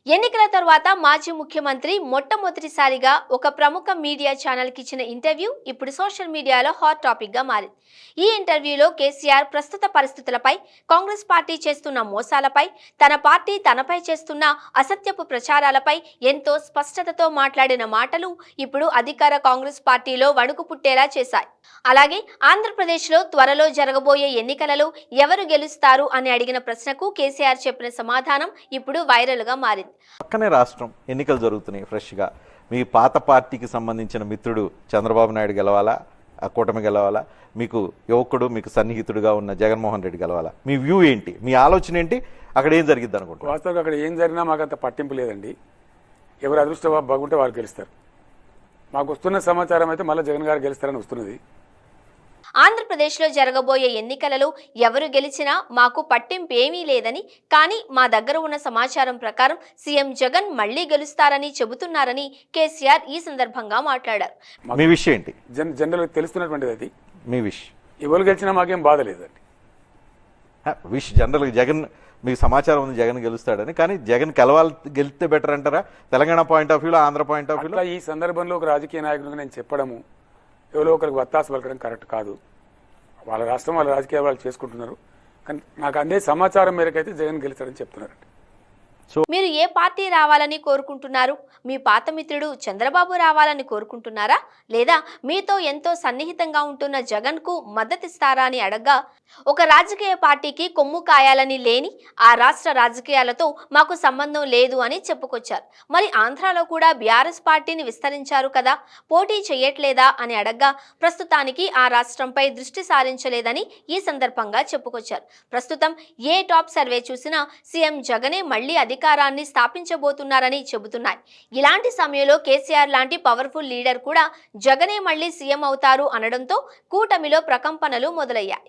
ఎన్నికల తర్వాత మాజీ ముఖ్యమంత్రి మొట్టమొదటిసారిగా ఒక ప్రముఖ మీడియా ఛానల్కి ఇచ్చిన ఇంటర్వ్యూ ఇప్పుడు సోషల్ మీడియాలో హాట్ టాపిక్గా మారింది. ఈ ఇంటర్వ్యూలో కేసీఆర్ ప్రస్తుత పరిస్థితులపై, కాంగ్రెస్ పార్టీ చేస్తున్న మోసాలపై, తన పార్టీ తనపై చేస్తున్న అసత్యపు ప్రచారాలపై ఎంతో స్పష్టతతో మాట్లాడిన మాటలు ఇప్పుడు అధికార కాంగ్రెస్ పార్టీలో వణుకు పుట్టేలా చేశాయి. అలాగే ఆంధ్రప్రదేశ్లో త్వరలో జరగబోయే ఎన్నికలలో ఎవరు గెలుస్తారు అని అడిగిన ప్రశ్నకు కేసీఆర్ చెప్పిన సమాధానం ఇప్పుడు వైరల్గా మారింది. పక్కనే రాష్ట్రం ఎన్నికలు జరుగుతున్నాయి. ఫ్రెష్గా మీ పాత పార్టీకి సంబంధించిన మిత్రుడు చంద్రబాబు నాయుడు గెలవాలా, ఆ కూటమి గెలవాలా, మీకు యువకుడు మీకు సన్నిహితుడుగా ఉన్న జగన్మోహన్ రెడ్డి గెలవాలా? మీ వ్యూ ఏంటి, మీ ఆలోచన ఏంటి? అక్కడ ఏం జరిగిద్ది అనుకుంటున్నారు? వాస్తవంగా అక్కడ ఏం జరిగినా మాకు అంత పట్టింపు లేదండి. ఎవరు అదృష్టం బాగుంటే వాళ్ళు గెలుస్తారు. మాకు వస్తున్న సమాచారం అయితే మళ్ళీ జగన్ గారు గెలుస్తారని వస్తున్నది. ఆంధ్రప్రదేశ్లో జరగబోయే ఎన్నికలలో ఎవరు గెలిచినా మాకు పట్టింపు ఏమీ లేదని, కానీ మా దగ్గర ఉన్న సమాచారం ప్రకారం సీఎం జగన్ మళ్లీ గెలుస్తారని చెబుతున్నారని కేసీఆర్ ఈ సందర్భంగా మాట్లాడారు. మీ విషయం ఏంటి? జనరల్ తెలుస్తున్నటువంటిది అది. మీ విష్ ఎవరు గెలిచినా మాకేం బాధ లేదండి. విష్ జనరల్ జగన్ మీకు సమాచారం ఉంది జగన్ గెలుస్తాడని, కానీ జగన్ గెలిస్తే బెటర్ అంటారా తెలంగాణ పాయింట్ ఆఫ్ వ్యూలో, ఆంధ్ర పాయింట్ ఆఫ్ వ్యూలో? ఈ సందర్భంలో ఒక రాజకీయ నాయకుడిగా నేను చెప్పడము, ఎవరో ఒకరికి వత్తాసు పలకడం కరెక్ట్ కాదు. వాళ్ళ రాష్ట్రం వాళ్ళ రాజకీయాలు వాళ్ళు చేసుకుంటున్నారు. కానీ నాకు అందే సమాచారం మేరకు అయితే జగన్ గెలుస్తారని చెప్తున్నారండి. మీరు ఏ పార్టీ రావాలని కోరుకుంటున్నారు? మీ పాత మిత్రుడు చంద్రబాబు రావాలని కోరుకుంటున్నారా, లేదా మీతో ఎంతో సన్నిహితంగా ఉంటున్న జగన్ కు మద్దతిస్తారా అని అడగ్గా, ఒక రాజకీయ పార్టీకి కొమ్ము కాయాలని లేని ఆ రాష్ట్ర రాజకీయాలతో మాకు సంబంధం లేదు అని చెప్పుకొచ్చారు. మరి ఆంధ్రాలో కూడా బీఆర్ఎస్ పార్టీని విస్తరించారు కదా, పోటీ చేయట్లేదా అని అడగ్గా, ప్రస్తుతానికి ఆ రాష్ట్రంపై దృష్టి సారించలేదని ఈ సందర్భంగా చెప్పుకొచ్చారు. ప్రస్తుతం ఏ టాప్ సర్వే చూసినా సీఎం జగనే మళ్లీ అధికారాన్ని స్థాపించబోతున్నారని చెబుతున్నాయి. ఇలాంటి సమయంలో కేసీఆర్ లాంటి పవర్ఫుల్ లీడర్ కూడా జగనే మళ్లీ సీఎం అవుతారు అనడంతో కూటమిలో ప్రకంపనలు మొదలయ్యాయి.